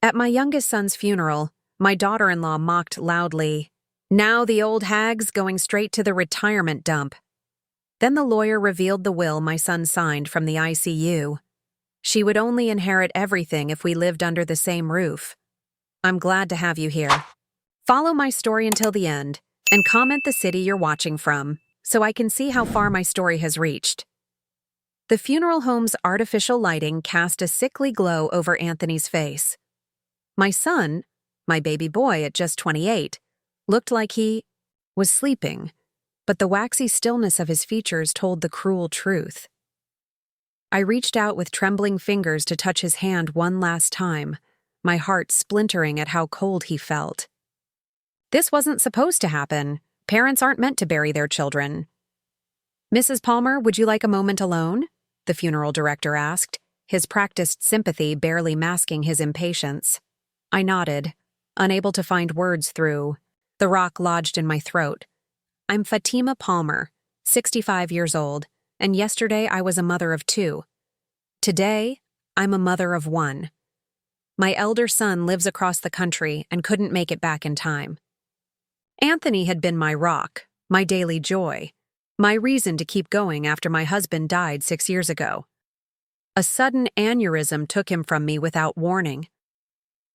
At my youngest son's funeral, my daughter-in-law mocked loudly, "Now the old hag's going straight to the retirement dump." Then the lawyer revealed the will my son signed from the ICU. She would only inherit everything if we lived under the same roof. I'm glad to have you here. Follow my story until the end, and comment the city you're watching from, so I can see how far my story has reached. The funeral home's artificial lighting cast a sickly glow over Anthony's face. My son, my baby boy at just 28, looked like he was sleeping, but the waxy stillness of his features told the cruel truth. I reached out with trembling fingers to touch his hand one last time, my heart splintering at how cold he felt. This wasn't supposed to happen. Parents aren't meant to bury their children. "Mrs. Palmer, would you like a moment alone?" the funeral director asked, his practiced sympathy barely masking his impatience. I nodded, unable to find words through the rock lodged in my throat. "I'm Fatima Palmer, 65 years old, and yesterday I was a mother of 2. Today, I'm a mother of 1. My elder son lives across the country and couldn't make it back in time. Anthony had been my rock, my daily joy, my reason to keep going after my husband died 6 years ago. A sudden aneurysm took him from me without warning.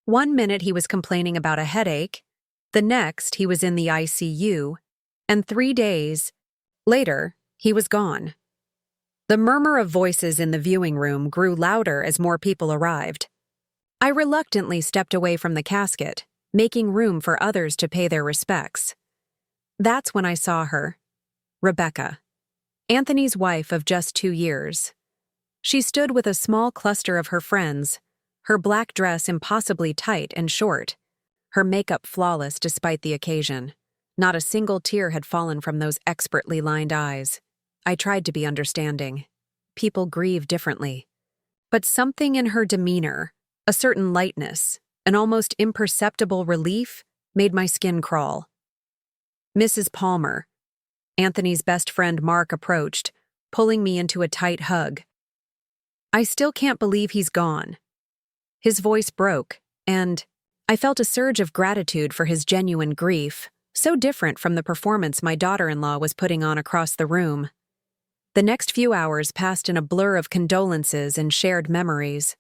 One minute he was complaining about a headache, the next he was in the ICU, and 3 days later, he was gone." The murmur of voices in the viewing room grew louder as more people arrived. I reluctantly stepped away from the casket, making room for others to pay their respects. That's when I saw her, Rebecca, Anthony's wife of just 2 years. She stood with a small cluster of her friends, her black dress impossibly tight and short, her makeup flawless despite the occasion. Not a single tear had fallen from those expertly lined eyes. I tried to be understanding. People grieve differently. But something in her demeanor, a certain lightness, an almost imperceptible relief, made my skin crawl. "Mrs. Palmer." Anthony's best friend Mark approached, pulling me into a tight hug. "I still can't believe he's gone." His voice broke, and I felt a surge of gratitude for his genuine grief, so different from the performance my daughter-in-law was putting on across the room. The next few hours passed in a blur of condolences and shared memories.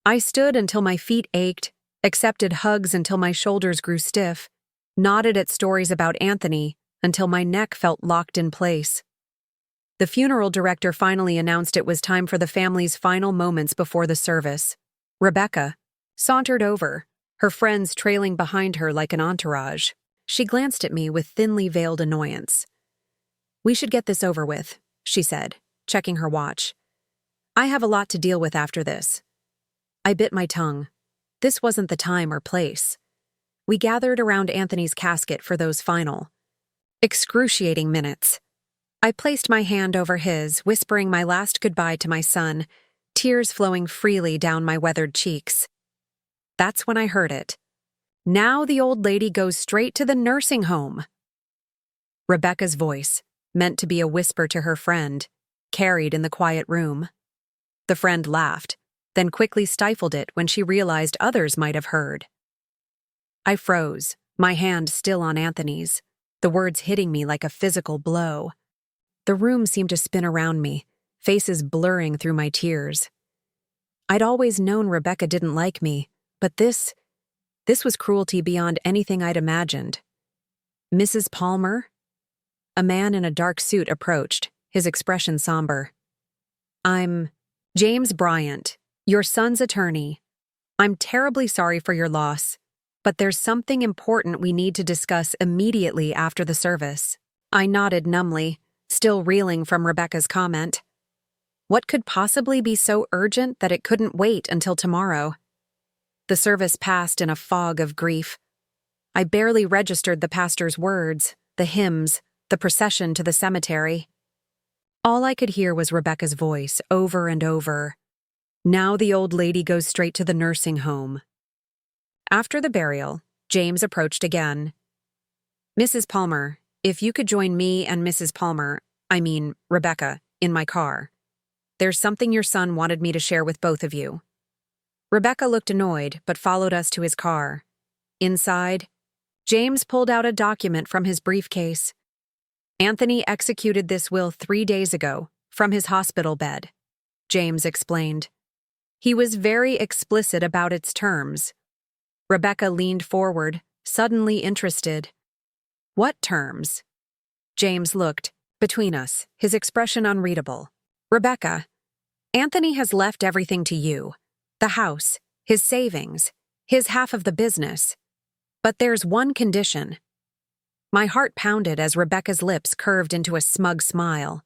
I stood until my feet ached, accepted hugs until my shoulders grew stiff, nodded at stories about Anthony until my neck felt locked in place. The funeral director finally announced it was time for the family's final moments before the service. Rebecca sauntered over, her friends trailing behind her like an entourage. She glanced at me with thinly veiled annoyance. "We should get this over with," she said, checking her watch. "I have a lot to deal with after this." I bit my tongue. This wasn't the time or place. We gathered around Anthony's casket for those final, excruciating minutes. I placed my hand over his, whispering my last goodbye to my son, tears flowing freely down my weathered cheeks. That's when I heard it. "Now the old lady goes straight to the nursing home." Rebecca's voice, meant to be a whisper to her friend, carried in the quiet room. The friend laughed, then quickly stifled it when she realized others might have heard. I froze, my hand still on Anthony's, the words hitting me like a physical blow. The room seemed to spin around me, faces blurring through my tears. I'd always known Rebecca didn't like me, but this was cruelty beyond anything I'd imagined. "Mrs. Palmer?" A man in a dark suit approached, his expression somber. "I'm James Bryant, your son's attorney. I'm terribly sorry for your loss, but there's something important we need to discuss immediately after the service." I nodded numbly, still reeling from Rebecca's comment. What could possibly be so urgent that it couldn't wait until tomorrow? The service passed in a fog of grief. I barely registered the pastor's words, the hymns, the procession to the cemetery. All I could hear was Rebecca's voice, over and over. "Now the old lady goes straight to the nursing home." After the burial, James approached again. "Mrs. Palmer, if you could join me and Mrs. Palmer, Rebecca, in my car. There's something your son wanted me to share with both of you." Rebecca looked annoyed, but followed us to his car. Inside, James pulled out a document from his briefcase. Anthony executed this will 3 days ago, from his hospital bed, James explained. He was very explicit about its terms. Rebecca leaned forward, suddenly interested. What terms? James looked, between us, his expression unreadable. Rebecca, Anthony has left everything to you. The house, his savings, his half of the business. But there's one condition. My heart pounded as Rebecca's lips curved into a smug smile.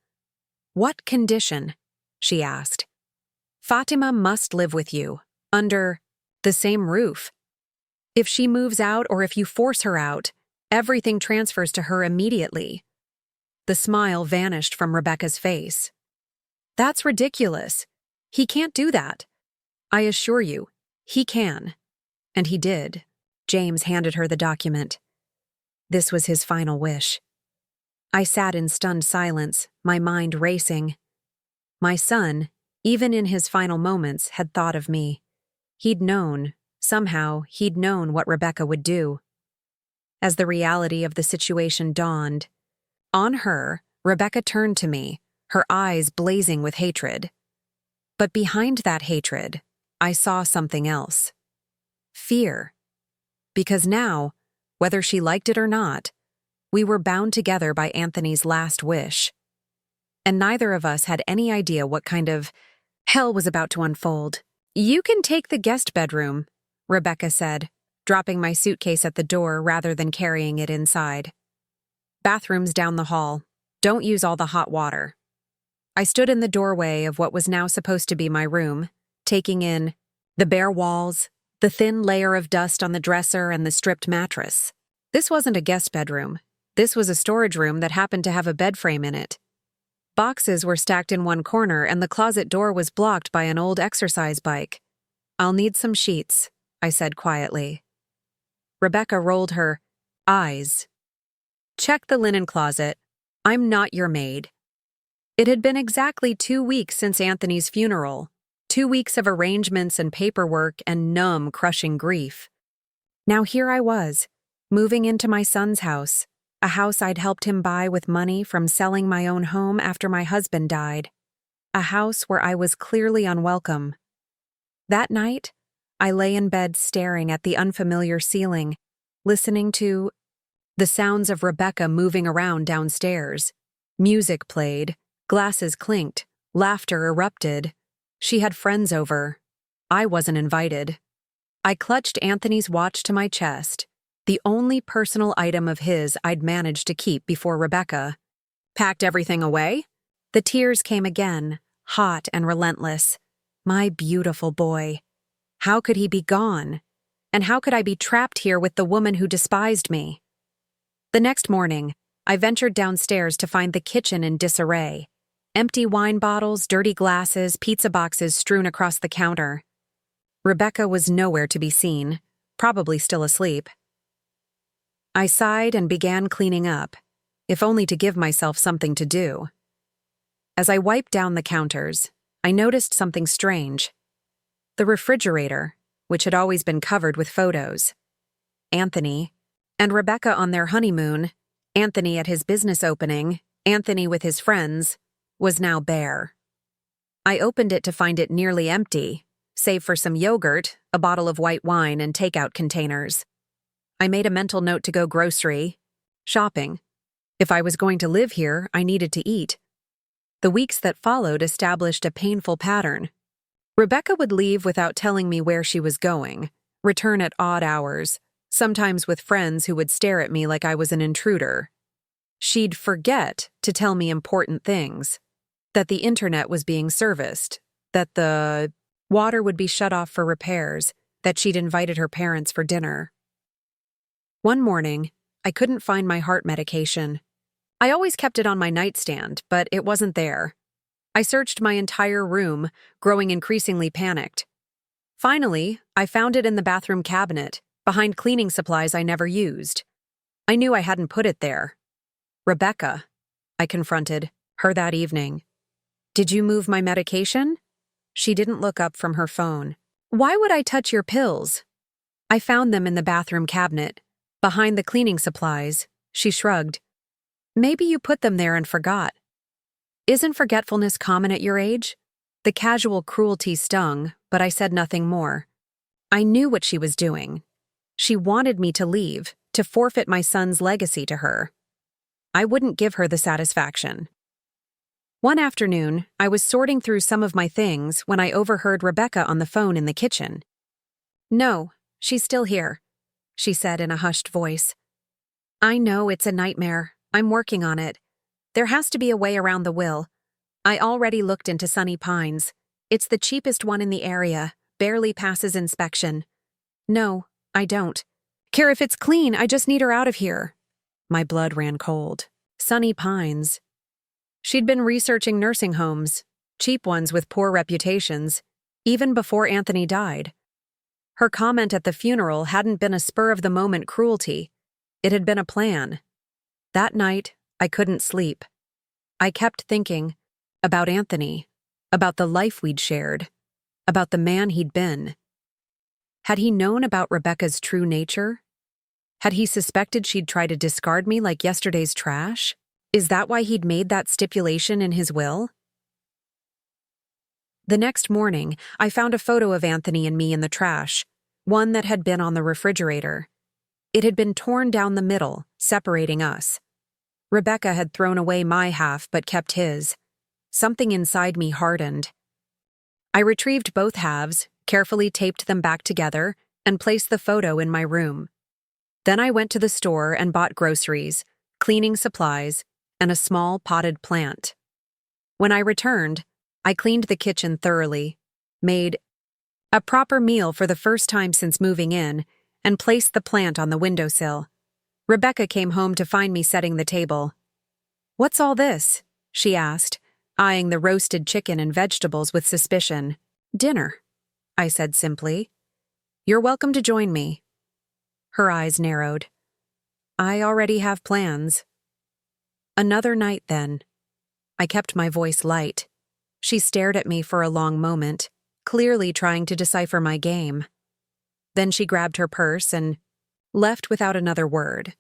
What condition? She asked. Fatima must live with you, under the same roof. If she moves out or if you force her out, everything transfers to her immediately. The smile vanished from Rebecca's face. That's ridiculous. He can't do that. I assure you, he can. And he did. James handed her the document. This was his final wish. I sat in stunned silence, my mind racing. My son, even in his final moments, had thought of me. He'd known, somehow, he'd known what Rebecca would do. As the reality of the situation dawned, on her, Rebecca turned to me, her eyes blazing with hatred. But behind that hatred, I saw something else. Fear. Because now, whether she liked it or not, we were bound together by Anthony's last wish. And neither of us had any idea what kind of hell was about to unfold. You can take the guest bedroom, Rebecca said, dropping my suitcase at the door rather than carrying it inside. Bathrooms down the hall. Don't use all the hot water. I stood in the doorway of what was now supposed to be my room, taking in the bare walls, the thin layer of dust on the dresser, and the stripped mattress. This wasn't a guest bedroom. This was a storage room that happened to have a bed frame in it. Boxes were stacked in one corner, and the closet door was blocked by an old exercise bike. I'll need some sheets, I said quietly. Rebecca rolled her eyes. Check the linen closet. I'm not your maid. It had been exactly 2 weeks since Anthony's funeral. 2 weeks of arrangements and paperwork and numb, crushing grief. Now here I was, moving into my son's house, a house I'd helped him buy with money from selling my own home after my husband died, a house where I was clearly unwelcome. That night, I lay in bed staring at the unfamiliar ceiling, listening to the sounds of Rebecca moving around downstairs. Music played, glasses clinked, laughter erupted. She had friends over. I wasn't invited. I clutched Anthony's watch to my chest, the only personal item of his I'd managed to keep before Rebecca. Packed everything away? The tears came again, hot and relentless. My beautiful boy. How could he be gone? And how could I be trapped here with the woman who despised me? The next morning, I ventured downstairs to find the kitchen in disarray. Empty wine bottles, dirty glasses, pizza boxes strewn across the counter. Rebecca was nowhere to be seen, probably still asleep. I sighed and began cleaning up, if only to give myself something to do. As I wiped down the counters, I noticed something strange. The refrigerator, which had always been covered with photos. Anthony and Rebecca on their honeymoon, Anthony at his business opening, Anthony with his friends, was now bare. I opened it to find it nearly empty, save for some yogurt, a bottle of white wine, and takeout containers. I made a mental note to go shopping. If I was going to live here, I needed to eat. The weeks that followed established a painful pattern. Rebecca would leave without telling me where she was going, return at odd hours, sometimes with friends who would stare at me like I was an intruder. She'd forget to tell me important things. That the internet was being serviced, that the water would be shut off for repairs, that she'd invited her parents for dinner. One morning, I couldn't find my heart medication. I always kept it on my nightstand, but it wasn't there. I searched my entire room, growing increasingly panicked. Finally, I found it in the bathroom cabinet, behind cleaning supplies I never used. I knew I hadn't put it there. Rebecca, I confronted her that evening. Did you move my medication? She didn't look up from her phone. Why would I touch your pills? I found them in the bathroom cabinet, behind the cleaning supplies. She shrugged. Maybe you put them there and forgot. Isn't forgetfulness common at your age? The casual cruelty stung, but I said nothing more. I knew what she was doing. She wanted me to leave, to forfeit my son's legacy to her. I wouldn't give her the satisfaction. One afternoon, I was sorting through some of my things when I overheard Rebecca on the phone in the kitchen. No, she's still here, she said in a hushed voice. I know it's a nightmare. I'm working on it. There has to be a way around the will. I already looked into Sunny Pines. It's the cheapest one in the area, barely passes inspection. No, I don't care if it's clean, I just need her out of here. My blood ran cold. Sunny Pines. She'd been researching nursing homes, cheap ones with poor reputations, even before Anthony died. Her comment at the funeral hadn't been a spur-of-the-moment cruelty. It had been a plan. That night, I couldn't sleep. I kept thinking about Anthony, about the life we'd shared, about the man he'd been. Had he known about Rebecca's true nature? Had he suspected she'd try to discard me like yesterday's trash? Is that why he'd made that stipulation in his will? The next morning, I found a photo of Anthony and me in the trash, one that had been on the refrigerator. It had been torn down the middle, separating us. Rebecca had thrown away my half but kept his. Something inside me hardened. I retrieved both halves, carefully taped them back together, and placed the photo in my room. Then I went to the store and bought groceries, cleaning supplies, and a small potted plant. When I returned, I cleaned the kitchen thoroughly, made a proper meal for the first time since moving in, and placed the plant on the windowsill. Rebecca came home to find me setting the table. What's all this? She asked, eyeing the roasted chicken and vegetables with suspicion. Dinner, I said simply. You're welcome to join me. Her eyes narrowed. I already have plans. Another night, then. I kept my voice light. She stared at me for a long moment, clearly trying to decipher my game. Then she grabbed her purse and left without another word.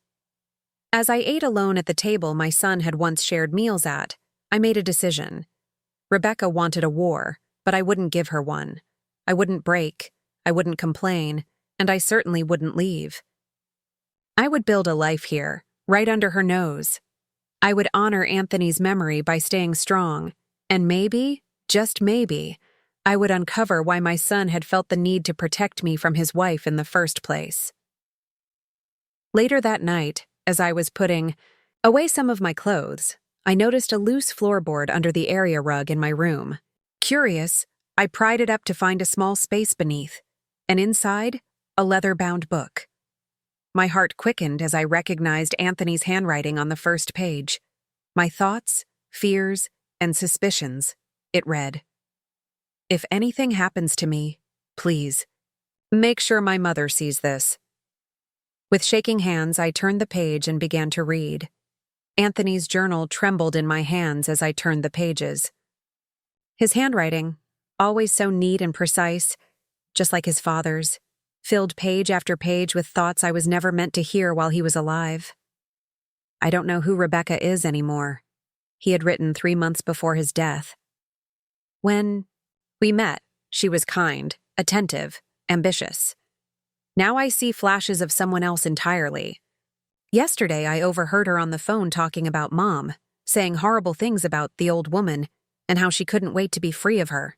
As I ate alone at the table my son had once shared meals at, I made a decision. Rebecca wanted a war, but I wouldn't give her one. I wouldn't break, I wouldn't complain, and I certainly wouldn't leave. I would build a life here, right under her nose. I would honor Anthony's memory by staying strong, and maybe, just maybe, I would uncover why my son had felt the need to protect me from his wife in the first place. Later that night, as I was putting away some of my clothes, I noticed a loose floorboard under the area rug in my room. Curious, I pried it up to find a small space beneath, and inside, a leather-bound book. My heart quickened as I recognized Anthony's handwriting on the first page. My thoughts, fears, and suspicions, it read. If anything happens to me, please, make sure my mother sees this. With shaking hands, I turned the page and began to read. Anthony's journal trembled in my hands as I turned the pages. His handwriting, always so neat and precise, just like his father's, filled page after page with thoughts I was never meant to hear while he was alive. I don't know who Rebecca is anymore, he had written 3 months before his death. When we met, she was kind, attentive, ambitious. Now I see flashes of someone else entirely. Yesterday I overheard her on the phone talking about Mom, saying horrible things about the old woman and how she couldn't wait to be free of her.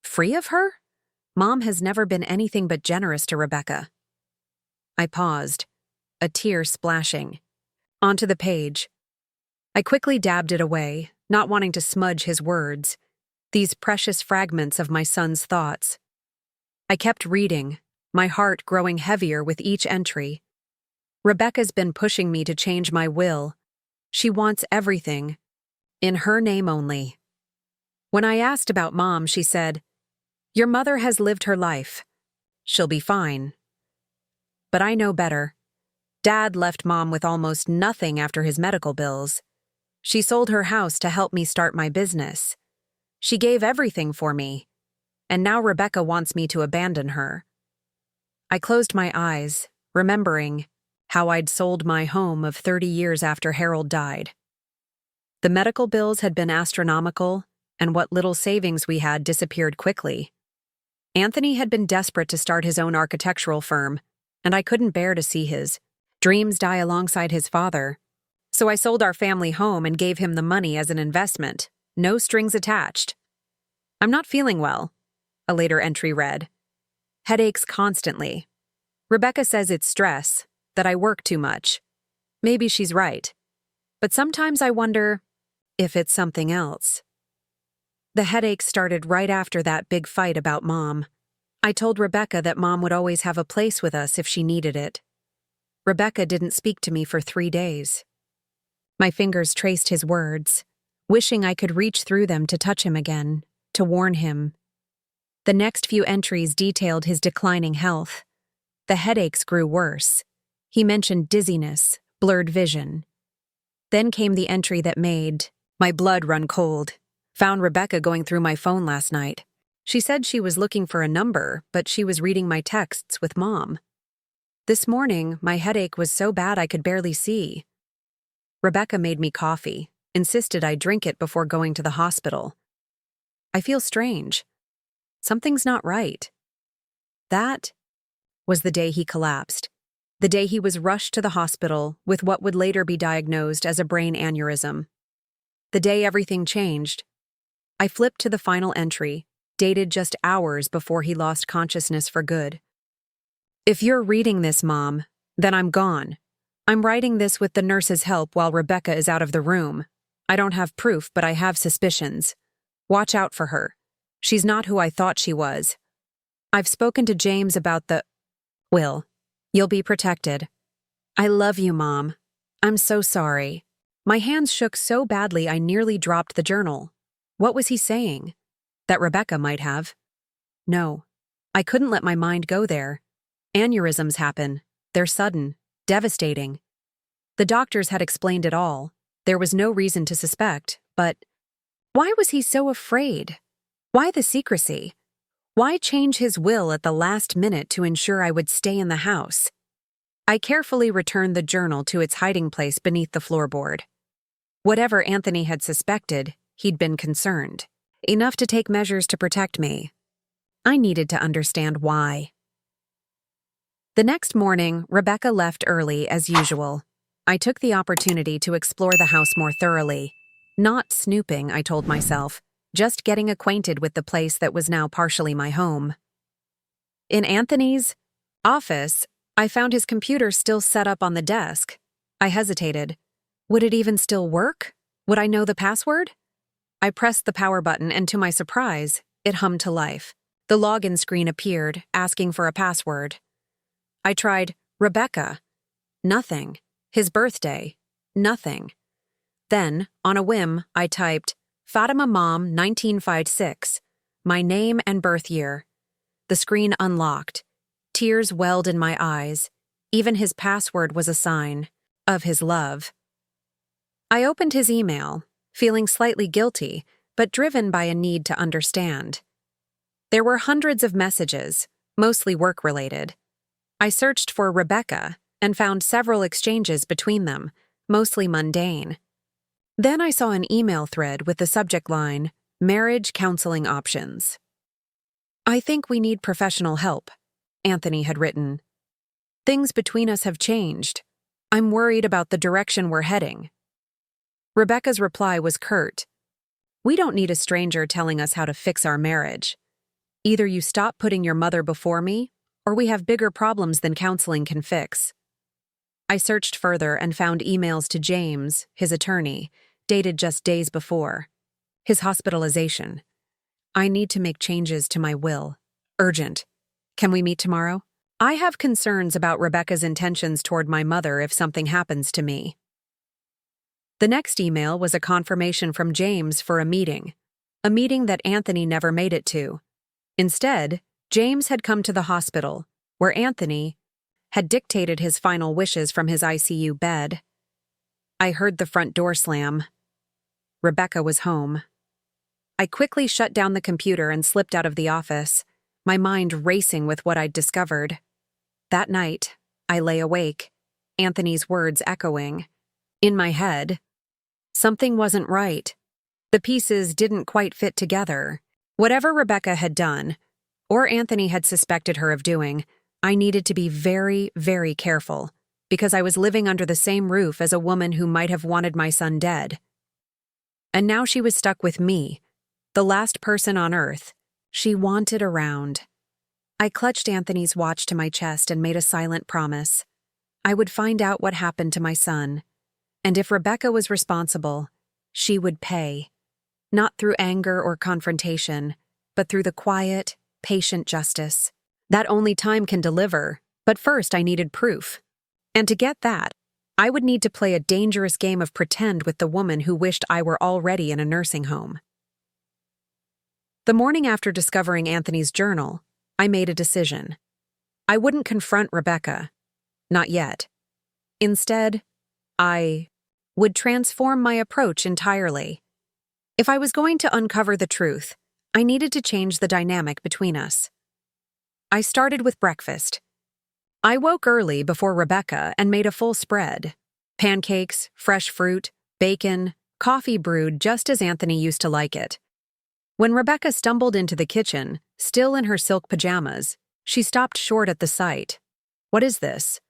Free of her? Mom has never been anything but generous to Rebecca. I paused, a tear splashing. Onto the page. I quickly dabbed it away, not wanting to smudge his words, these precious fragments of my son's thoughts. I kept reading, my heart growing heavier with each entry. Rebecca's been pushing me to change my will. She wants everything, in her name only. When I asked about Mom, she said, "Your mother has lived her life. She'll be fine." But I know better. Dad left Mom with almost nothing after his medical bills. She sold her house to help me start my business. She gave everything for me. and now Rebecca wants me to abandon her. I closed my eyes, remembering how I'd sold my home of 30 years after Harold died. The medical bills had been astronomical, and what little savings we had disappeared quickly. Anthony had been desperate to start his own architectural firm, and I couldn't bear to see his dreams die alongside his father. So I sold our family home and gave him the money as an investment, no strings attached. I'm not feeling well, a later entry read. Headaches constantly. Rebecca says it's stress, that I work too much. Maybe she's right. But sometimes I wonder if it's something else. The headaches started right after that big fight about Mom. I told Rebecca that Mom would always have a place with us if she needed it. Rebecca didn't speak to me for 3 days. My fingers traced his words, wishing I could reach through them to touch him again, to warn him. The next few entries detailed his declining health. The headaches grew worse. He mentioned dizziness, blurred vision. Then came the entry that made my blood run cold. Found Rebecca going through my phone last night. She said she was looking for a number, but she was reading my texts with Mom. This morning, my headache was so bad I could barely see. Rebecca made me coffee, insisted I drink it before going to the hospital. I feel strange. Something's not right. That was the day he collapsed. The day he was rushed to the hospital with what would later be diagnosed as a brain aneurysm. The day everything changed. I flipped to the final entry, dated just hours before he lost consciousness for good. If you're reading this, Mom, then I'm gone. I'm writing this with the nurse's help while Rebecca is out of the room. I don't have proof, but I have suspicions. Watch out for her. She's not who I thought she was. I've spoken to James about the will. You'll be protected. I love you, Mom. I'm so sorry. My hands shook so badly I nearly dropped the journal. What was he saying? That Rebecca might have. No. I couldn't let my mind go there. Aneurysms happen. They're sudden, devastating. The doctors had explained it all. There was no reason to suspect, but why was he so afraid? Why the secrecy? Why change his will at the last minute to ensure I would stay in the house? I carefully returned the journal to its hiding place beneath the floorboard. Whatever Anthony had suspected, he'd been concerned. Enough to take measures to protect me. I needed to understand why. The next morning, Rebecca left early as usual. I took the opportunity to explore the house more thoroughly. Not snooping, I told myself, just getting acquainted with the place that was now partially my home. In Anthony's office, I found his computer still set up on the desk. I hesitated. Would it even still work? Would I know the password? I pressed the power button and to my surprise, it hummed to life. The login screen appeared, asking for a password. I tried Rebecca. Nothing. His birthday. Nothing. Then, on a whim, I typed Fatima Mom 1956, my name and birth year. The screen unlocked. Tears welled in my eyes. Even his password was a sign of his love. I opened his email, feeling slightly guilty, but driven by a need to understand. There were hundreds of messages, mostly work-related. I searched for Rebecca and found several exchanges between them, mostly mundane. Then I saw an email thread with the subject line, Marriage Counseling Options. I think we need professional help, Anthony had written. Things between us have changed. I'm worried about the direction we're heading. Rebecca's reply was curt. We don't need a stranger telling us how to fix our marriage. Either you stop putting your mother before me, or we have bigger problems than counseling can fix. I searched further and found emails to James, his attorney, dated just days before. His hospitalization. I need to make changes to my will. Urgent. Can we meet tomorrow? I have concerns about Rebecca's intentions toward my mother if something happens to me. The next email was a confirmation from James for a meeting that Anthony never made it to. Instead, James had come to the hospital, where Anthony had dictated his final wishes from his ICU bed. I heard the front door slam. Rebecca was home. I quickly shut down the computer and slipped out of the office, my mind racing with what I'd discovered. That night, I lay awake, Anthony's words echoing. In my head, something wasn't right. The pieces didn't quite fit together. Whatever Rebecca had done, or Anthony had suspected her of doing, I needed to be very, very careful, because I was living under the same roof as a woman who might have wanted my son dead. And now she was stuck with me, the last person on earth she wanted around. I clutched Anthony's watch to my chest and made a silent promise. I would find out what happened to my son, and if Rebecca was responsible, she would pay. Not through anger or confrontation, but through the quiet, patient justice that only time can deliver. But first I needed proof. And to get that, I would need to play a dangerous game of pretend with the woman who wished I were already in a nursing home. The morning after discovering Anthony's journal, I made a decision. I wouldn't confront Rebecca. Not yet. Instead, I would transform my approach entirely. If I was going to uncover the truth, I needed to change the dynamic between us. I started with breakfast. I woke early before Rebecca and made a full spread. Pancakes, fresh fruit, bacon, coffee brewed just as Anthony used to like it. When Rebecca stumbled into the kitchen, still in her silk pajamas, she stopped short at the sight. "What is this?"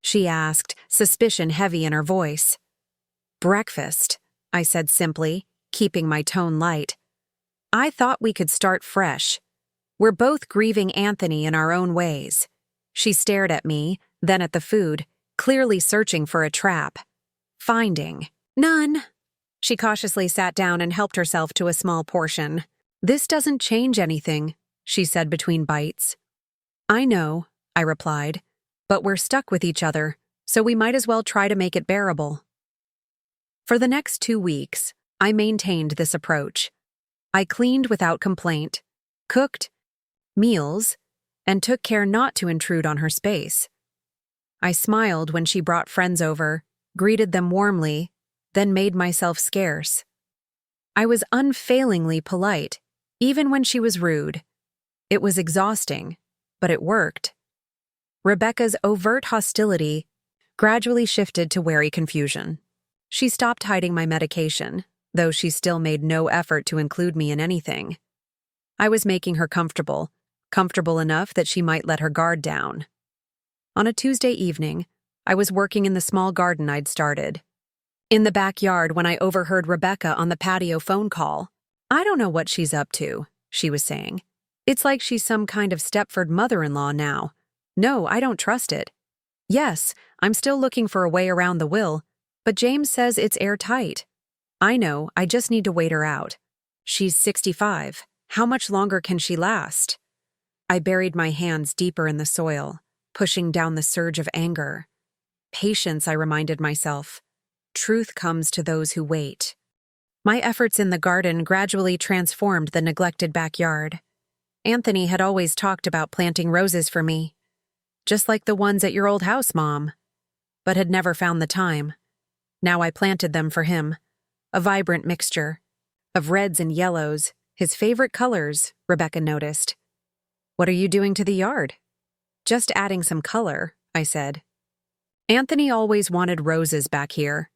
she asked, suspicion heavy in her voice. "Breakfast," I said simply, keeping my tone light. "I thought we could start fresh. We're both grieving Anthony in our own ways." She stared at me, then at the food, clearly searching for a trap. Finding none. She cautiously sat down and helped herself to a small portion. "This doesn't change anything," she said between bites. "I know," I replied, "but we're stuck with each other, so we might as well try to make it bearable." For the next 2 weeks, I maintained this approach. I cleaned without complaint, cooked meals, and took care not to intrude on her space. I smiled when she brought friends over, greeted them warmly, then made myself scarce. I was unfailingly polite, even when she was rude. It was exhausting, but it worked. Rebecca's overt hostility gradually shifted to wary confusion. She stopped hiding my medication, though she still made no effort to include me in anything. I was making her comfortable enough that she might let her guard down. On a Tuesday evening, I was working in the small garden I'd started. In the backyard when I overheard Rebecca on the patio phone call. "I don't know what she's up to," she was saying. "It's like she's some kind of Stepford mother-in-law now. No, I don't trust it. Yes, I'm still looking for a way around the will, but James says it's airtight. I know, I just need to wait her out. She's 65. How much longer can she last?" I buried my hands deeper in the soil, pushing down the surge of anger. Patience, I reminded myself. Truth comes to those who wait. My efforts in the garden gradually transformed the neglected backyard. Anthony had always talked about planting roses for me, just like the ones at your old house, Mom, but had never found the time. Now I planted them for him, a vibrant mixture of reds and yellows, his favorite colors, Rebecca noticed. "What are you doing to the yard?" "Just adding some color," I said. Anthony always wanted roses back here.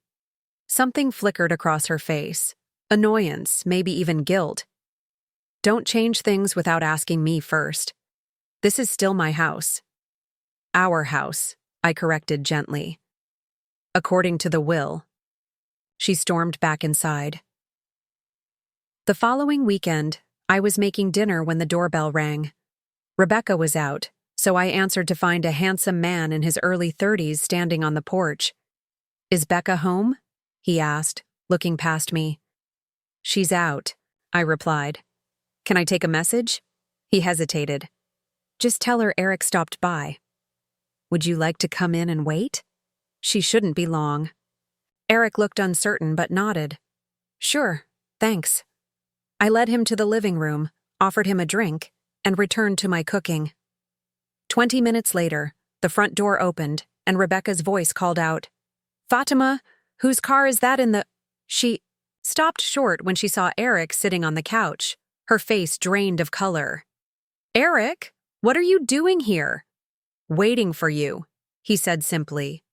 Something flickered across her face. Annoyance, maybe even guilt. "Don't change things without asking me first. This is still my house." "Our house," I corrected gently. "According to the will." She stormed back inside. The following weekend, I was making dinner when the doorbell rang. Rebecca was out, so I answered to find a handsome man in his early 30s standing on the porch. "Is Becca home?" he asked, looking past me. "She's out," I replied. "Can I take a message?" He hesitated. "Just tell her Eric stopped by." "Would you like to come in and wait?" "She shouldn't be long." Eric looked uncertain but nodded. "Sure, thanks." I led him to the living room, offered him a drink, and returned to my cooking. 20 minutes later, the front door opened, and Rebecca's voice called out, "Fatima, whose car is that in the—" stopped short when she saw Eric sitting on the couch, her face drained of color. "Eric, what are you doing here?" "Waiting for you," he said simply.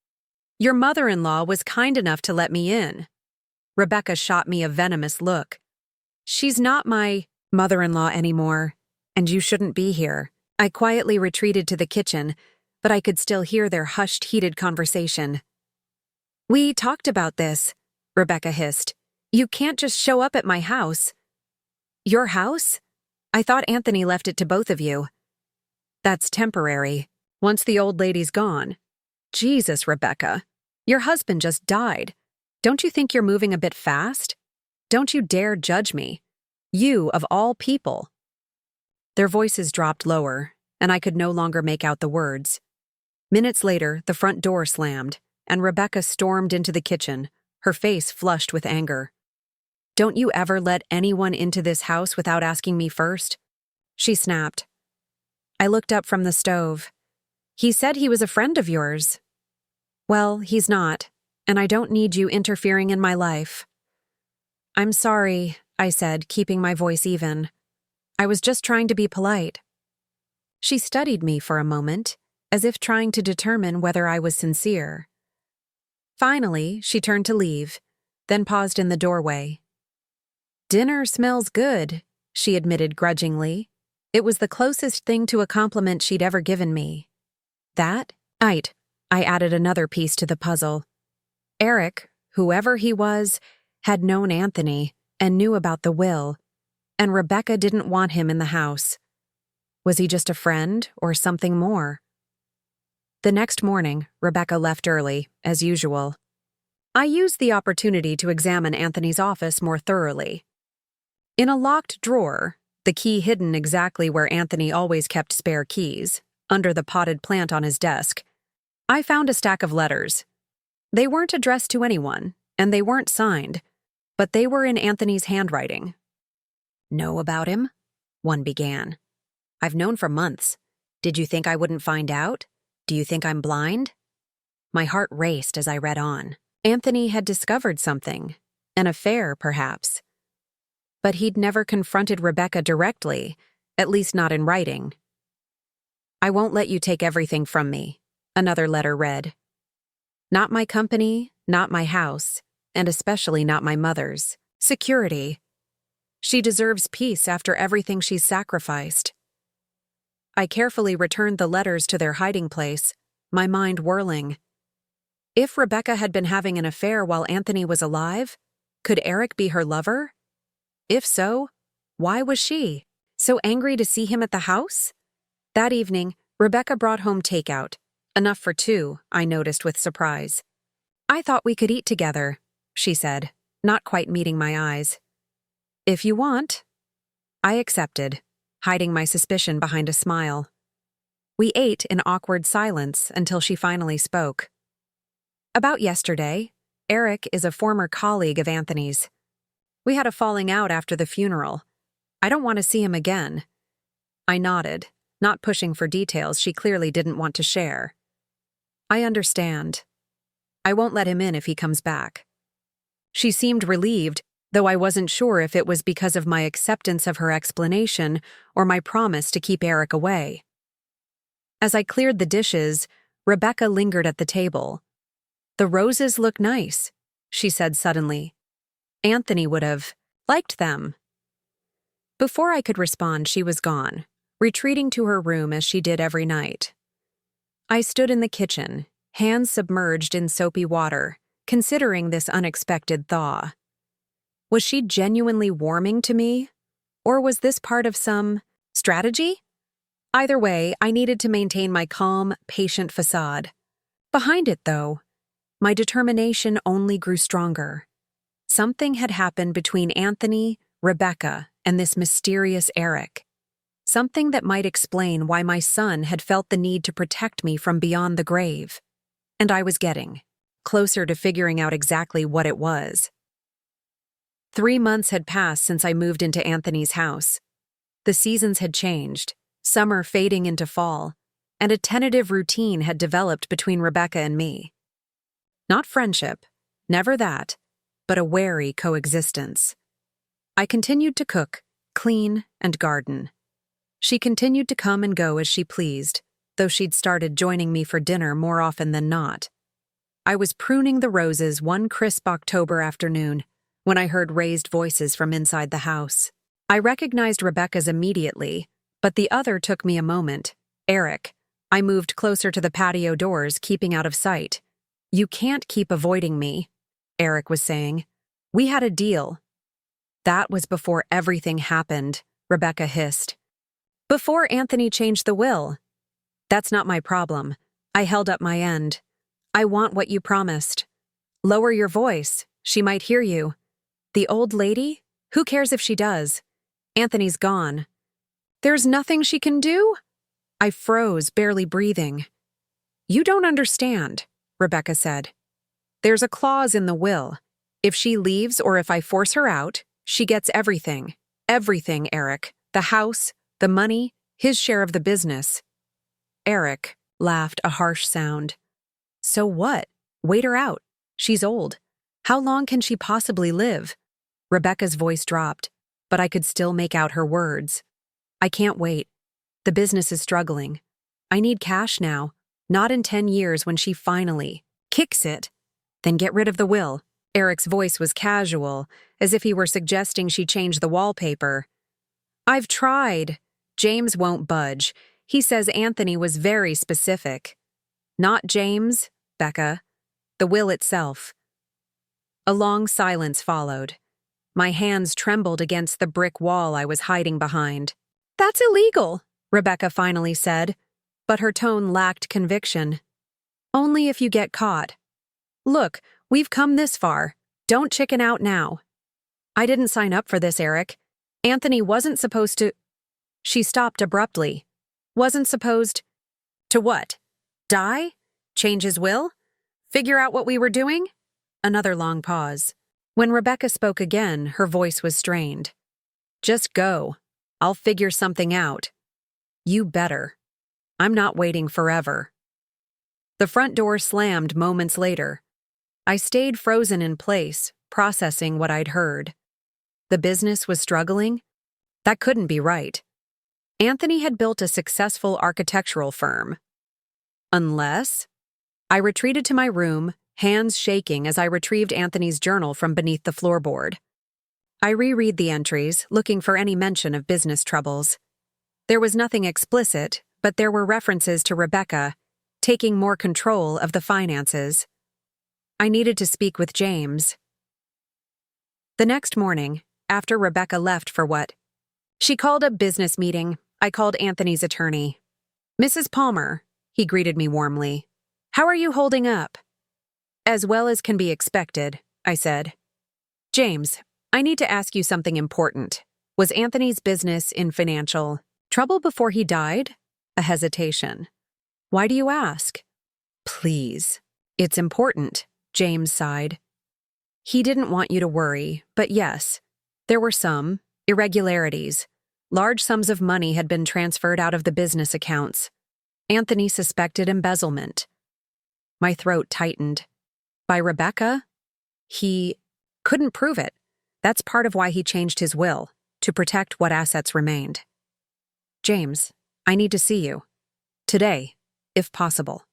"Your mother-in-law was kind enough to let me in." Rebecca shot me a venomous look. "She's not my mother-in-law anymore, and you shouldn't be here." I quietly retreated to the kitchen, but I could still hear their hushed, heated conversation. "We talked about this," Rebecca hissed. "You can't just show up at my house." "Your house? I thought Anthony left it to both of you." "That's temporary. Once the old lady's gone." "Jesus, Rebecca. Your husband just died. Don't you think you're moving a bit fast? Don't you dare judge me. You, of all people." Their voices dropped lower, and I could no longer make out the words. Minutes later, the front door slammed, and Rebecca stormed into the kitchen, her face flushed with anger. "Don't you ever let anyone into this house without asking me first?" she snapped. I looked up from the stove. "He said he was a friend of yours." "Well, he's not, and I don't need you interfering in my life." "I'm sorry," I said, keeping my voice even. "I was just trying to be polite." She studied me for a moment, as if trying to determine whether I was sincere. Finally, she turned to leave, then paused in the doorway. "Dinner smells good," she admitted grudgingly. It was the closest thing to a compliment she'd ever given me. "That? I added another piece to the puzzle. Eric, whoever he was, had known Anthony and knew about the will, and Rebecca didn't want him in the house. Was he just a friend or something more? The next morning, Rebecca left early, as usual. I used the opportunity to examine Anthony's office more thoroughly. In a locked drawer, the key hidden exactly where Anthony always kept spare keys, under the potted plant on his desk, I found a stack of letters. They weren't addressed to anyone, and they weren't signed, but they were in Anthony's handwriting. "Know about him?" one began. "I've known for months. Did you think I wouldn't find out? Do you think I'm blind?" My heart raced as I read on. Anthony had discovered something, an affair, perhaps. But he'd never confronted Rebecca directly, at least not in writing. "I won't let you take everything from me," another letter read. "Not my company, not my house, and especially not my mother's. Security. She deserves peace after everything she's sacrificed." I carefully returned the letters to their hiding place, my mind whirling. If Rebecca had been having an affair while Anthony was alive, could Eric be her lover? If so, why was she so angry to see him at the house? That evening, Rebecca brought home takeout. Enough for two, I noticed with surprise. "I thought we could eat together," she said, not quite meeting my eyes. "If you want." I accepted, hiding my suspicion behind a smile. We ate in awkward silence until she finally spoke. "About yesterday, Eric is a former colleague of Anthony's. We had a falling out after the funeral. I don't want to see him again." I nodded, not pushing for details she clearly didn't want to share. "I understand. I won't let him in if he comes back." She seemed relieved, though I wasn't sure if it was because of my acceptance of her explanation or my promise to keep Eric away. As I cleared the dishes, Rebecca lingered at the table. "The roses look nice," she said suddenly. "Anthony would have liked them." Before I could respond, she was gone, retreating to her room as she did every night. I stood in the kitchen, hands submerged in soapy water, considering this unexpected thaw. Was she genuinely warming to me? Or was this part of some strategy? Either way, I needed to maintain my calm, patient facade. Behind it, though, my determination only grew stronger. Something had happened between Anthony, Rebecca, and this mysterious Eric. Something that might explain why my son had felt the need to protect me from beyond the grave. And I was getting closer to figuring out exactly what it was. 3 months had passed since I moved into Anthony's house. The seasons had changed, summer fading into fall, and a tentative routine had developed between Rebecca and me. Not friendship, never that, but a wary coexistence. I continued to cook, clean, and garden. She continued to come and go as she pleased, though she'd started joining me for dinner more often than not. I was pruning the roses one crisp October afternoon when I heard raised voices from inside the house. I recognized Rebecca's immediately, but the other took me a moment. Eric. I moved closer to the patio doors, keeping out of sight. "You can't keep avoiding me," Eric was saying. "We had a deal." "That was before everything happened," Rebecca hissed. "Before Anthony changed the will." "That's not my problem." I held up my end. "I want what you promised." "Lower your voice. She might hear you." "The old lady? Who cares if she does? Anthony's gone." "There's nothing she can do?" I froze, barely breathing. "You don't understand," Rebecca said. "There's a clause in the will. If she leaves or if I force her out, she gets everything. Everything, Eric. The house, the money, his share of the business." Eric laughed, a harsh sound. "So what? Wait her out. She's old. How long can she possibly live?" Rebecca's voice dropped, but I could still make out her words. "I can't wait. The business is struggling. I need cash now, not in 10 years when she finally kicks it. Then get rid of the will." Eric's voice was casual, as if he were suggesting she change the wallpaper. "I've tried. James won't budge. He says Anthony was very specific." "Not James, Becca. The will itself." A long silence followed. My hands trembled against the brick wall I was hiding behind. "That's illegal," Rebecca finally said, but her tone lacked conviction. "Only if you get caught. Look, we've come this far. Don't chicken out now." "I didn't sign up for this, Eric. Anthony wasn't supposed to—" She stopped abruptly. "Wasn't supposed— to what? Die? Change his will? Figure out what we were doing?" Another long pause. When Rebecca spoke again, her voice was strained. "Just go. I'll figure something out." "You better. I'm not waiting forever." The front door slammed moments later. I stayed frozen in place, processing what I'd heard. The business was struggling? That couldn't be right. Anthony had built a successful architectural firm. Unless— I retreated to my room, hands shaking as I retrieved Anthony's journal from beneath the floorboard. I reread the entries, looking for any mention of business troubles. There was nothing explicit, but there were references to Rebecca taking more control of the finances. I needed to speak with James. The next morning, after Rebecca left for what? She called a business meeting. I called Anthony's attorney. "Mrs. Palmer," he greeted me warmly. "How are you holding up?" "As well as can be expected," I said. "James, I need to ask you something important. Was Anthony's business in financial trouble before he died?" A hesitation. "Why do you ask?" "Please. It's important," James sighed. "He didn't want you to worry, but yes, there were some irregularities. Large sums of money had been transferred out of the business accounts. Anthony suspected embezzlement." My throat tightened. "By Rebecca?" "He couldn't prove it. That's part of why he changed his will, to protect what assets remained." "James, I need to see you. Today, if possible."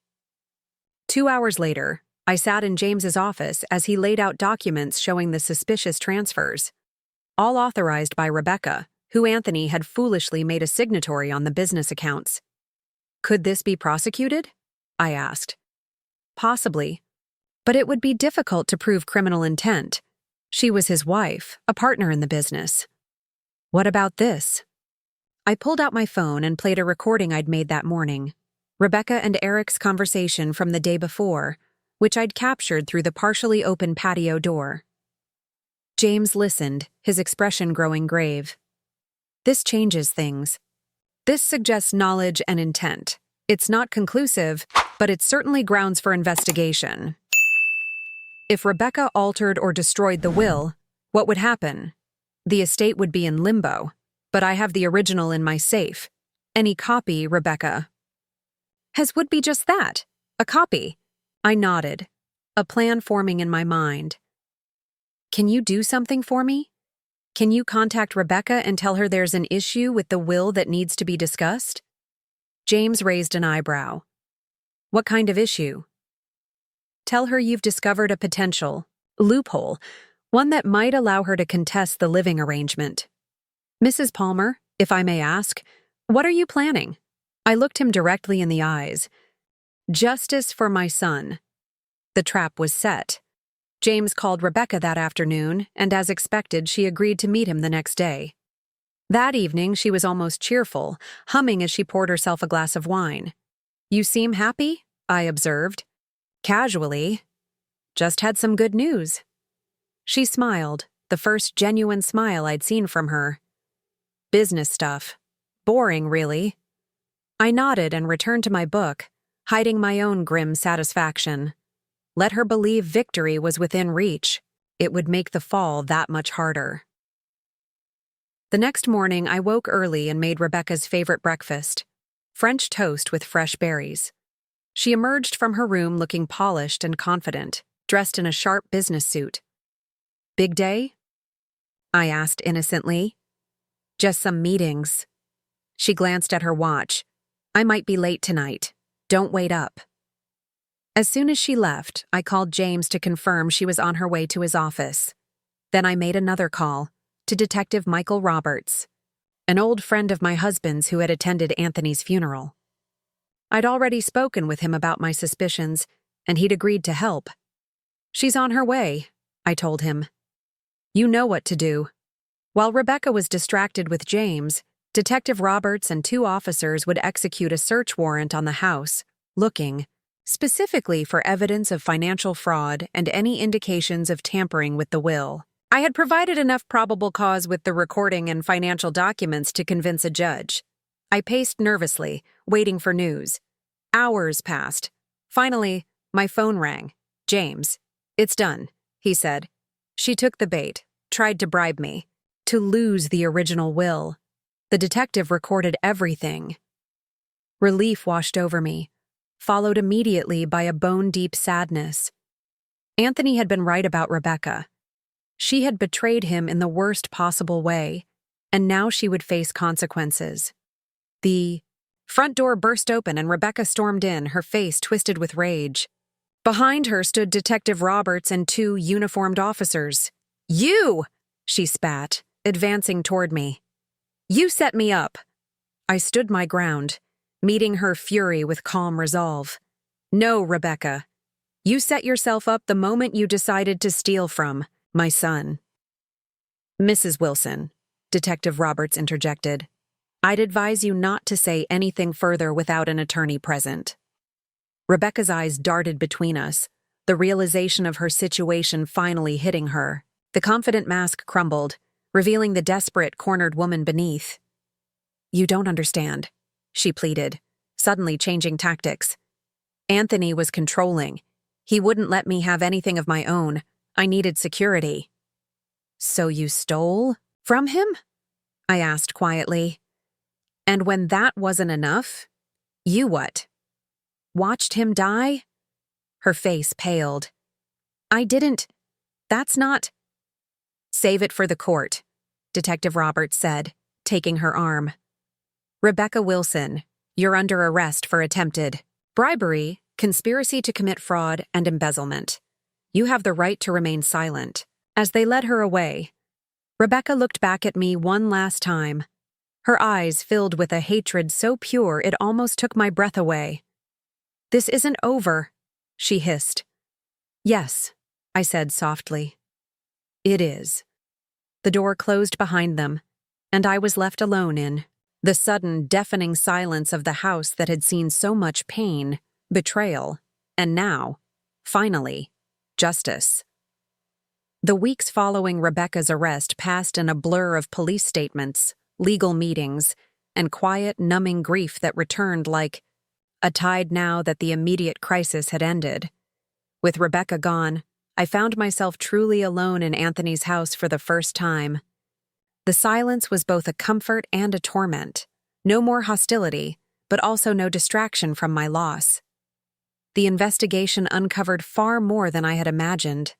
2 hours later, I sat in James's office as he laid out documents showing the suspicious transfers, all authorized by Rebecca, who Anthony had foolishly made a signatory on the business accounts. "Could this be prosecuted?" I asked. "Possibly, but it would be difficult to prove criminal intent. She was his wife, a partner in the business." "What about this?" I pulled out my phone and played a recording I'd made that morning. Rebecca and Eric's conversation from the day before, which I'd captured through the partially open patio door. James listened, his expression growing grave. "This changes things. This suggests knowledge and intent. It's not conclusive, but it's certainly grounds for investigation. If Rebecca altered or destroyed the will, what would happen? The estate would be in limbo, but I have the original in my safe. Any copy, Rebecca." "As would be just that, a copy." I nodded, a plan forming in my mind. Can you do something for me? Can you contact Rebecca and tell her there's an issue with the will that needs to be discussed? James raised an eyebrow. What kind of issue? Tell her you've discovered a potential loophole, one that might allow her to contest the living arrangement. Mrs. Palmer, if I may ask, what are you planning? I looked him directly in the eyes. Justice for my son. The trap was set. James called Rebecca that afternoon, and as expected, she agreed to meet him the next day. That evening, she was almost cheerful, humming as she poured herself a glass of wine. You seem happy? I observed. Casually. Just had some good news. She smiled, the first genuine smile I'd seen from her. Business stuff. Boring, really. I nodded and returned to my book, hiding my own grim satisfaction. Let her believe victory was within reach. It would make the fall that much harder. The next morning, I woke early and made Rebecca's favorite breakfast, French toast with fresh berries. She emerged from her room looking polished and confident, dressed in a sharp business suit. Big day? I asked innocently. Just some meetings. She glanced at her watch. I might be late tonight. Don't wait up. As soon as she left, I called James to confirm she was on her way to his office. Then I made another call to Detective Michael Roberts, an old friend of my husband's who had attended Anthony's funeral. I'd already spoken with him about my suspicions, and he'd agreed to help. She's on her way, I told him. You know what to do. While Rebecca was distracted with James, Detective Roberts and 2 officers would execute a search warrant on the house, looking specifically for evidence of financial fraud and any indications of tampering with the will. I had provided enough probable cause with the recording and financial documents to convince a judge. I paced nervously, waiting for news. Hours passed. Finally, my phone rang. James. It's done, he said. She took the bait, tried to bribe me. To lose the original will. The detective recorded everything. Relief washed over me, followed immediately by a bone-deep sadness. Anthony had been right about Rebecca. She had betrayed him in the worst possible way, and now she would face consequences. The front door burst open and Rebecca stormed in, her face twisted with rage. Behind her stood Detective Roberts and 2 uniformed officers. You! She spat, advancing toward me. You set me up. I stood my ground, meeting her fury with calm resolve. No, Rebecca. You set yourself up the moment you decided to steal from my son. Mrs. Wilson, Detective Roberts interjected. I'd advise you not to say anything further without an attorney present. Rebecca's eyes darted between us, the realization of her situation finally hitting her. The confident mask crumbled, revealing the desperate, cornered woman beneath. You don't understand, she pleaded, suddenly changing tactics. Anthony was controlling. He wouldn't let me have anything of my own. I needed security. So you stole from him? I asked quietly. And when that wasn't enough, you what? Watched him die? Her face paled. I didn't. That's not. Save it for the court, Detective Roberts said, taking her arm. Rebecca Wilson, you're under arrest for attempted bribery, conspiracy to commit fraud, and embezzlement. You have the right to remain silent. As they led her away, Rebecca looked back at me one last time, her eyes filled with a hatred so pure it almost took my breath away. This isn't over, she hissed. Yes, I said softly. It is. The door closed behind them, and I was left alone in the sudden, deafening silence of the house that had seen so much pain, betrayal, and now, finally, justice. The weeks following Rebecca's arrest passed in a blur of police statements, legal meetings, and quiet, numbing grief that returned like a tide now that the immediate crisis had ended. With Rebecca gone, I found myself truly alone in Anthony's house for the first time. The silence was both a comfort and a torment. No more hostility, but also no distraction from my loss. The investigation uncovered far more than I had imagined.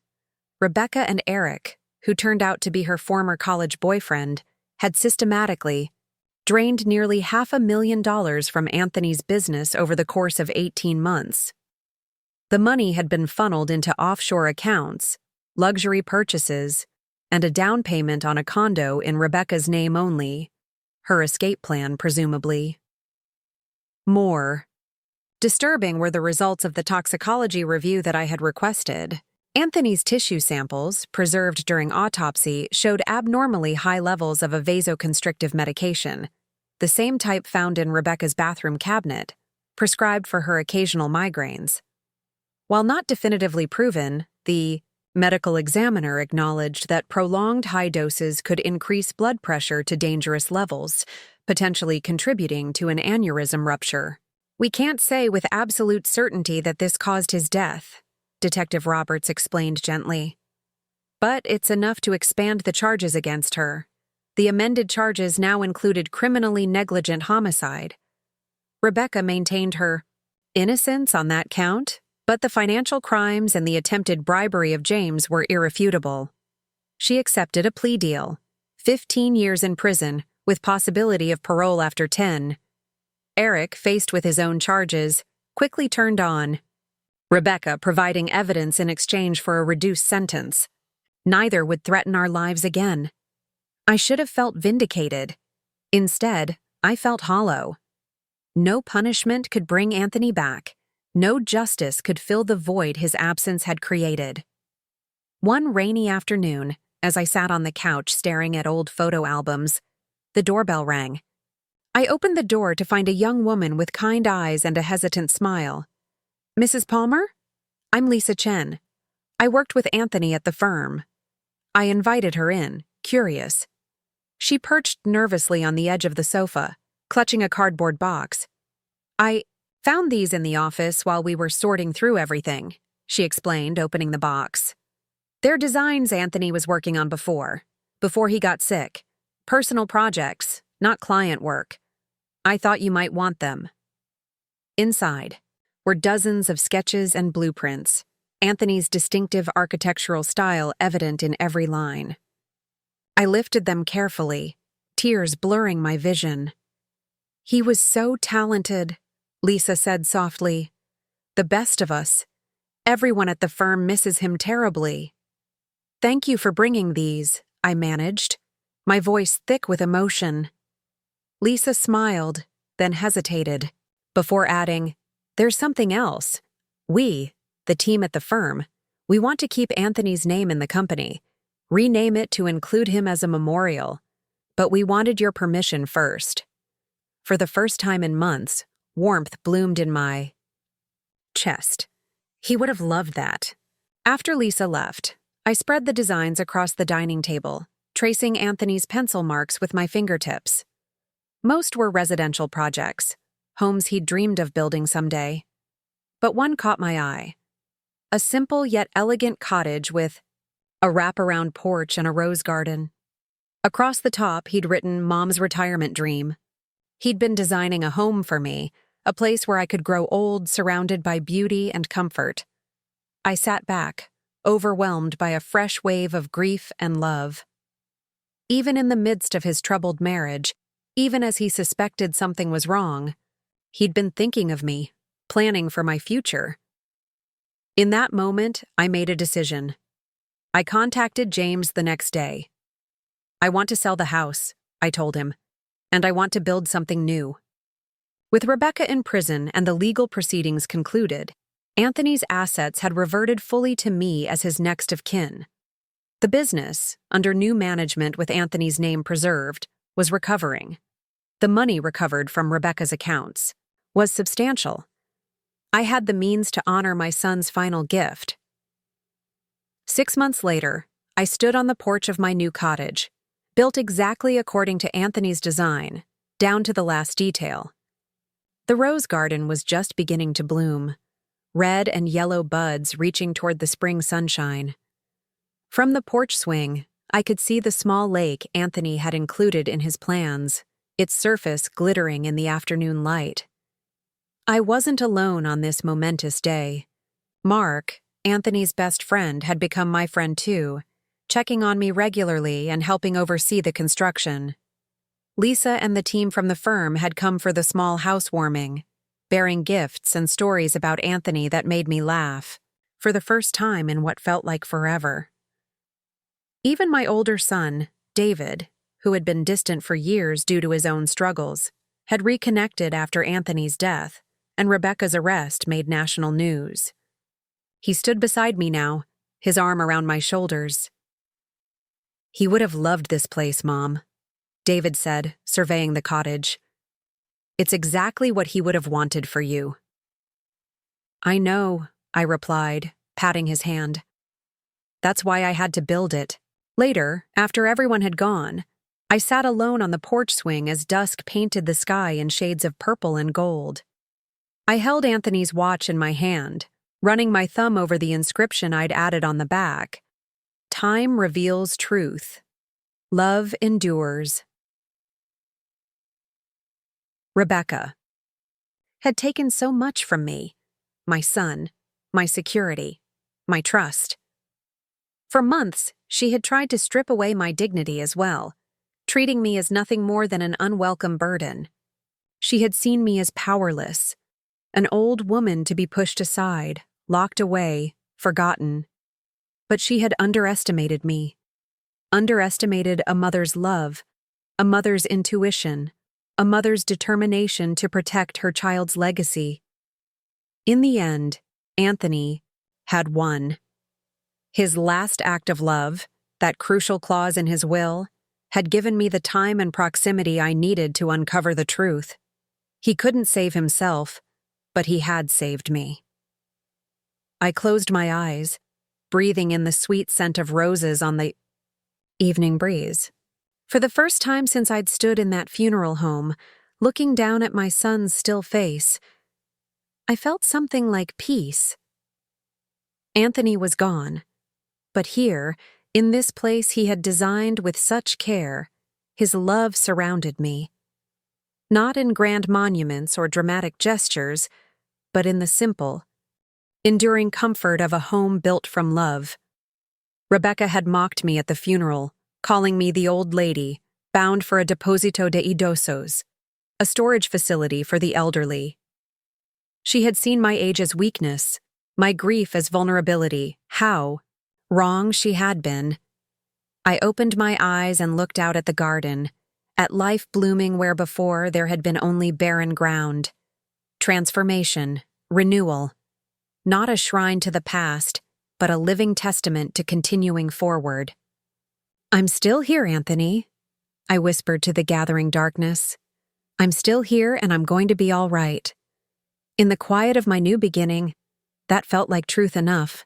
Rebecca and Eric, who turned out to be her former college boyfriend, had systematically drained nearly $500,000 from Anthony's business over the course of 18 months. The money had been funneled into offshore accounts, luxury purchases, and a down payment on a condo in Rebecca's name only, her escape plan, presumably. More disturbing were the results of the toxicology review that I had requested. Anthony's tissue samples, preserved during autopsy, showed abnormally high levels of a vasoconstrictive medication, the same type found in Rebecca's bathroom cabinet, prescribed for her occasional migraines. While not definitively proven, the medical examiner acknowledged that prolonged high doses could increase blood pressure to dangerous levels, potentially contributing to an aneurysm rupture. "We can't say with absolute certainty that this caused his death," Detective Roberts explained gently. "But it's enough to expand the charges against her. The amended charges now included criminally negligent homicide. Rebecca maintained her innocence on that count, but the financial crimes and the attempted bribery of James were irrefutable. She accepted a plea deal, 15 years in prison, with possibility of parole after 10. Eric, faced with his own charges, quickly turned on Rebecca, providing evidence in exchange for a reduced sentence. Neither would threaten our lives again. I should have felt vindicated. Instead, I felt hollow. No punishment could bring Anthony back. No justice could fill the void his absence had created. One rainy afternoon, as I sat on the couch staring at old photo albums, the doorbell rang. I opened the door to find a young woman with kind eyes and a hesitant smile. "Mrs. Palmer? I'm Lisa Chen. I worked with Anthony at the firm." I invited her in, curious. She perched nervously on the edge of the sofa, clutching a cardboard box. "I found these in the office while we were sorting through everything," she explained, opening the box. "They're designs Anthony was working on before he got sick. Personal projects, not client work. I thought you might want them." Inside were dozens of sketches and blueprints, Anthony's distinctive architectural style evident in every line. I lifted them carefully, tears blurring my vision. "He was so talented," Lisa said softly. "The best of us. Everyone at the firm misses him terribly." "Thank you for bringing these," I managed, my voice thick with emotion. Lisa smiled, then hesitated, before adding, "There's something else. We, the team at the firm, we want to keep Anthony's name in the company, rename it to include him as a memorial, but we wanted your permission first." For the first time in months, warmth bloomed in my chest. He would have loved that. After Lisa left, I spread the designs across the dining table, tracing Anthony's pencil marks with my fingertips. Most were residential projects, homes he'd dreamed of building someday. But one caught my eye. A simple yet elegant cottage with a wraparound porch and a rose garden. Across the top, he'd written "Mom's retirement dream." He'd been designing a home for me, a place where I could grow old, surrounded by beauty and comfort. I sat back, overwhelmed by a fresh wave of grief and love. Even in the midst of his troubled marriage, even as he suspected something was wrong, he'd been thinking of me, planning for my future. In that moment, I made a decision. I contacted James the next day. "I want to sell the house," I told him, "and I want to build something new." With Rebecca in prison and the legal proceedings concluded, Anthony's assets had reverted fully to me as his next of kin. The business, under new management with Anthony's name preserved, was recovering. The money recovered from Rebecca's accounts was substantial. I had the means to honor my son's final gift. 6 months later, I stood on the porch of my new cottage, built exactly according to Anthony's design, down to the last detail. The rose garden was just beginning to bloom, red and yellow buds reaching toward the spring sunshine. From the porch swing, I could see the small lake Anthony had included in his plans, its surface glittering in the afternoon light. I wasn't alone on this momentous day. Mark, Anthony's best friend, had become my friend too, checking on me regularly and helping oversee the construction. Lisa and the team from the firm had come for the small housewarming, bearing gifts and stories about Anthony that made me laugh, for the first time in what felt like forever. Even my older son, David, who had been distant for years due to his own struggles, had reconnected after Anthony's death, and Rebecca's arrest made national news. He stood beside me now, his arm around my shoulders. "He would have loved this place, Mom," David said, surveying the cottage. "It's exactly what he would have wanted for you." "I know," I replied, patting his hand. "That's why I had to build it." Later, after everyone had gone, I sat alone on the porch swing as dusk painted the sky in shades of purple and gold. I held Anthony's watch in my hand, running my thumb over the inscription I'd added on the back. "Time reveals truth. Love endures." Rebecca had taken so much from me: my son, my security, my trust. For months, she had tried to strip away my dignity as well, treating me as nothing more than an unwelcome burden. She had seen me as powerless, an old woman to be pushed aside, locked away, forgotten. But she had underestimated me, underestimated a mother's love, a mother's intuition, a mother's determination to protect her child's legacy. In the end, Anthony had won. His last act of love, that crucial clause in his will, had given me the time and proximity I needed to uncover the truth. He couldn't save himself, but he had saved me. I closed my eyes, breathing in the sweet scent of roses on the evening breeze. For the first time since I'd stood in that funeral home, looking down at my son's still face, I felt something like peace. Anthony was gone, but here, in this place he had designed with such care, his love surrounded me. Not in grand monuments or dramatic gestures, but in the simple, enduring comfort of a home built from love. Rebecca had mocked me at the funeral, calling me the old lady, bound for a deposito de idosos, a storage facility for the elderly. She had seen my age as weakness, my grief as vulnerability. How wrong she had been. I opened my eyes and looked out at the garden, at life blooming where before there had been only barren ground. Transformation, renewal. Not a shrine to the past, but a living testament to continuing forward. "I'm still here, Anthony," I whispered to the gathering darkness. "I'm still here and I'm going to be all right." In the quiet of my new beginning, that felt like truth enough.